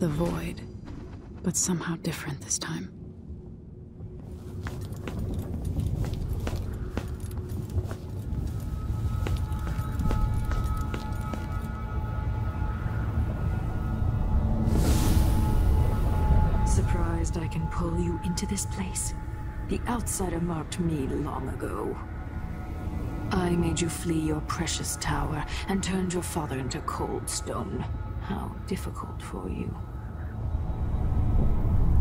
The void, but somehow different this time. Surprised I can pull you into this place? The outsider marked me long ago. I made you flee your precious tower and turned your father into cold stone. How difficult for you.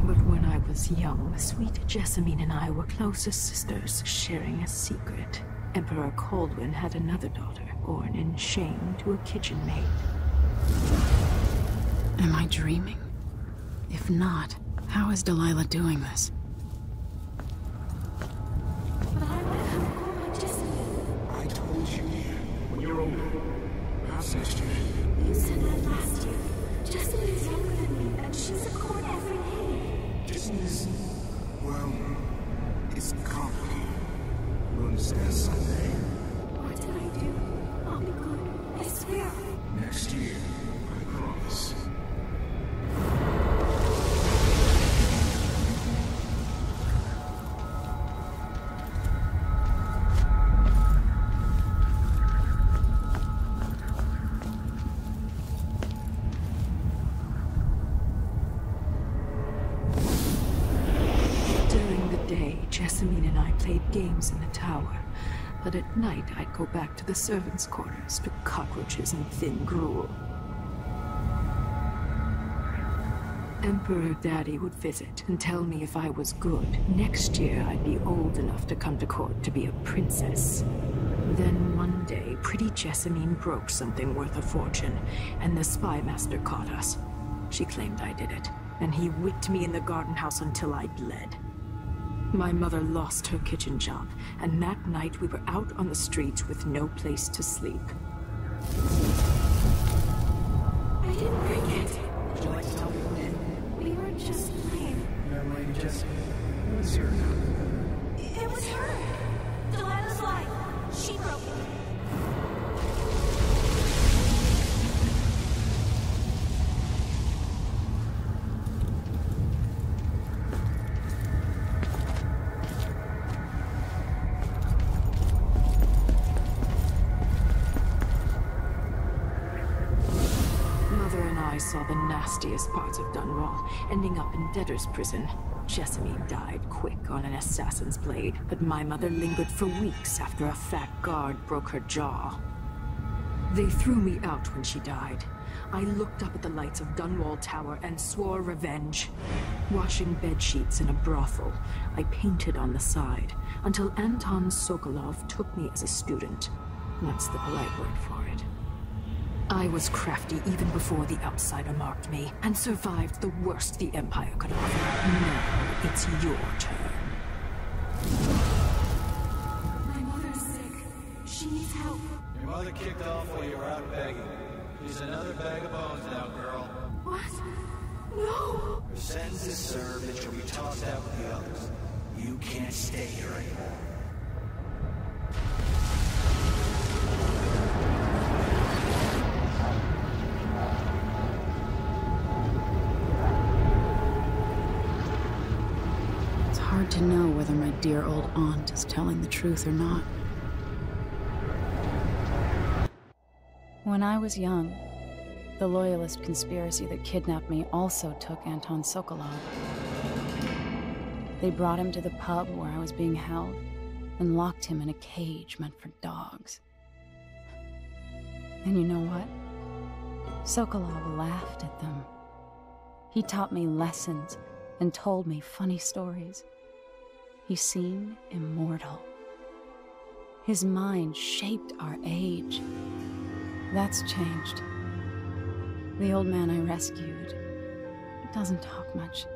But when I was young, sweet Jessamine and I were close as sisters, sharing a secret. Emperor Kaldwin had another daughter, born in shame to a kitchen maid. Am I dreaming? If not, how is Delilah doing this? I told you when you're older. Perhaps next year. You said that last year. Jessamine is younger than me, and she's a court every day. This is, well, it's complicated. You'll understand someday. What did I do? I'll be good. I swear. Next year, I promise. Jessamine and I played games in the tower, but at night I'd go back to the servants' quarters to cockroaches and thin gruel. Emperor Daddy would visit and tell me if I was good. Next year I'd be old enough to come to court to be a princess. Then one day, pretty Jessamine broke something worth a fortune, and the spy master caught us. She claimed I did it, and he whipped me in the garden house until I bled. My mother lost her kitchen job, and that night we were out on the streets with no place to sleep. I didn't bring it. Would you like to tell me who did? We were just playing. Young lady Jessamine. Who is here now? It was her. Delilah's life. She broke it. Saw the nastiest parts of Dunwall, ending up in debtor's prison. Jessamine died quick on an assassin's blade, but my mother lingered for weeks after a fat guard broke her jaw. They threw me out when she died. I looked up at the lights of Dunwall Tower and swore revenge. Washing bedsheets in a brothel, I painted on the side, until Anton Sokolov took me as a student. That's the polite word for it. I was crafty even before the outsider marked me, and survived the worst the Empire could offer. Now it's your turn. My mother's sick. She needs help. Your mother kicked off while you were out begging. She's another bag of bones now, girl. What? No! Her sentence is served and she'll be tossed out with the others. You can't stay here anymore. Hard to know whether my dear old aunt is telling the truth or not. When I was young, the Loyalist conspiracy that kidnapped me also took Anton Sokolov. They brought him to the pub where I was being held and locked him in a cage meant for dogs. And you know what? Sokolov laughed at them. He taught me lessons and told me funny stories. He seemed immortal. His mind shaped our age. That's changed. The old man I rescued doesn't talk much.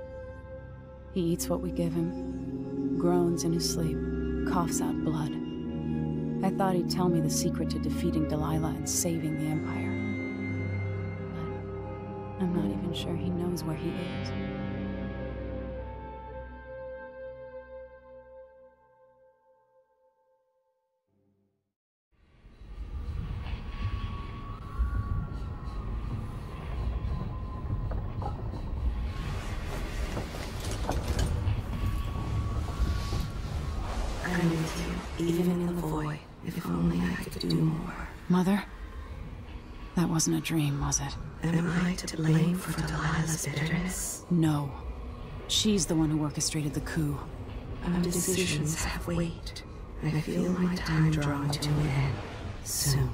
He eats what we give him, groans in his sleep, coughs out blood. I thought he'd tell me the secret to defeating Delilah and saving the Empire. But I'm not even sure he knows where he is. boy. If only I could do more. Mother? That wasn't a dream, was it? Am I to blame for Delilah's bitterness? No. She's the one who orchestrated the coup. Our decisions have weight. I feel my time drawing to an end soon.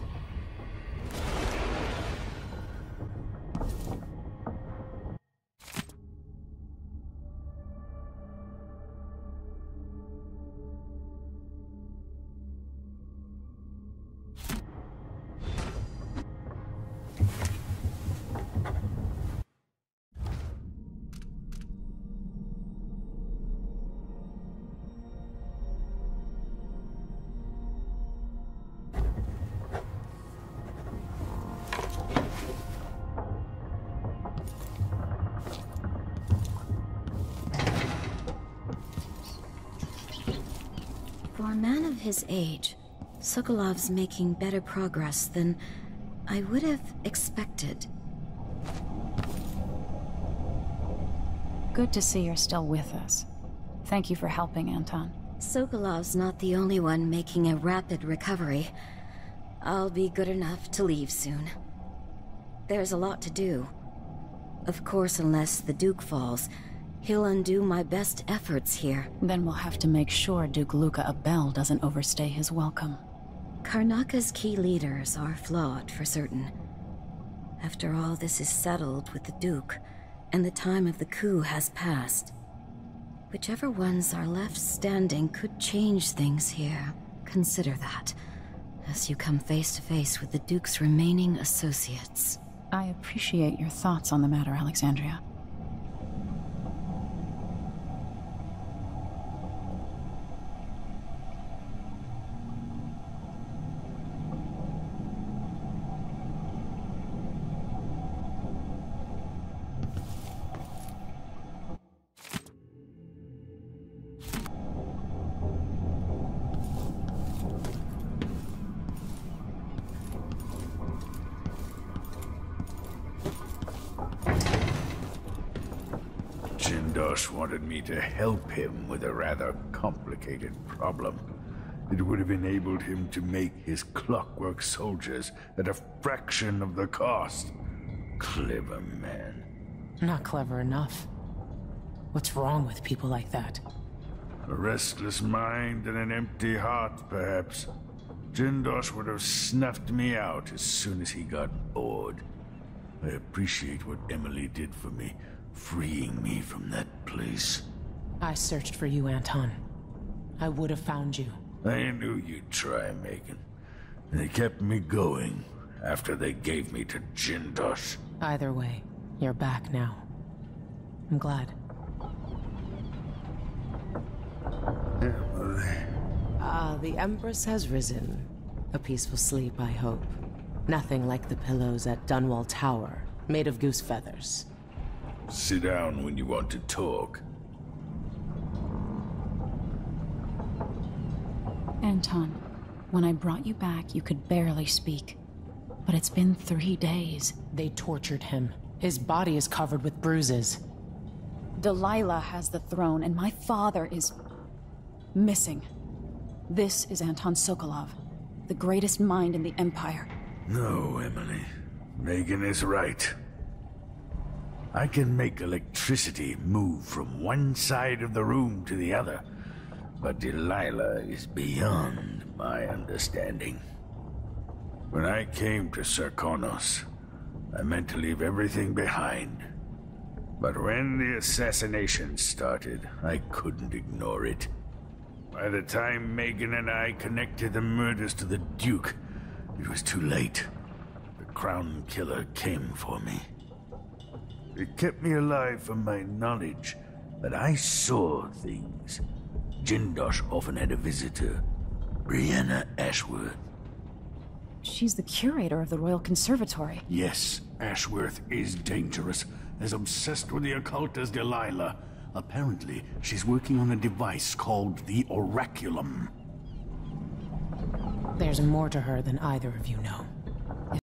For a man of his age, Sokolov's making better progress than I would have expected. Good to see you're still with us. Thank you for helping, Anton. Sokolov's not the only one making a rapid recovery. I'll be good enough to leave soon. There's a lot to do. Of course, unless the Duke falls, he'll undo my best efforts here. Then we'll have to make sure Duke Luca Abel doesn't overstay his welcome. Karnaka's key leaders are flawed, for certain. After all this is settled with the Duke, and the time of the coup has passed, whichever ones are left standing could change things here. Consider that, as you come face to face with the Duke's remaining associates. I appreciate your thoughts on the matter, Alexandria. Jindosh wanted me to help him with a rather complicated problem. It would have enabled him to make his clockwork soldiers at a fraction of the cost. Clever man. Not clever enough. What's wrong with people like that? A restless mind and an empty heart, perhaps. Jindosh would have snuffed me out as soon as he got bored. I appreciate what Emily did for me, freeing me from that place. I searched for you, Anton. I would have found you. I knew you'd try, Megan. They kept me going after they gave me to Jindosh. Either way, you're back now. I'm glad. Emily. The Empress has risen. A peaceful sleep, I hope. Nothing like the pillows at Dunwall Tower, made of goose feathers. Sit down when you want to talk. Anton, when I brought you back, you could barely speak. But it's been 3 days. They tortured him. His body is covered with bruises. Delilah has the throne, and my father is missing. This is Anton Sokolov, the greatest mind in the Empire. No, Emily. Megan is right. I can make electricity move from one side of the room to the other, but Delilah is beyond my understanding. When I came to Serkonos, I meant to leave everything behind. But when the assassination started, I couldn't ignore it. By the time Megan and I connected the murders to the Duke, it was too late. The Crown Killer came for me. It kept me alive from my knowledge that I saw things. Jindosh often had a visitor, Brianna Ashworth. She's the curator of the Royal Conservatory. Yes, Ashworth is dangerous, as obsessed with the occult as Delilah. Apparently, she's working on a device called the Oraculum. There's more to her than either of you know.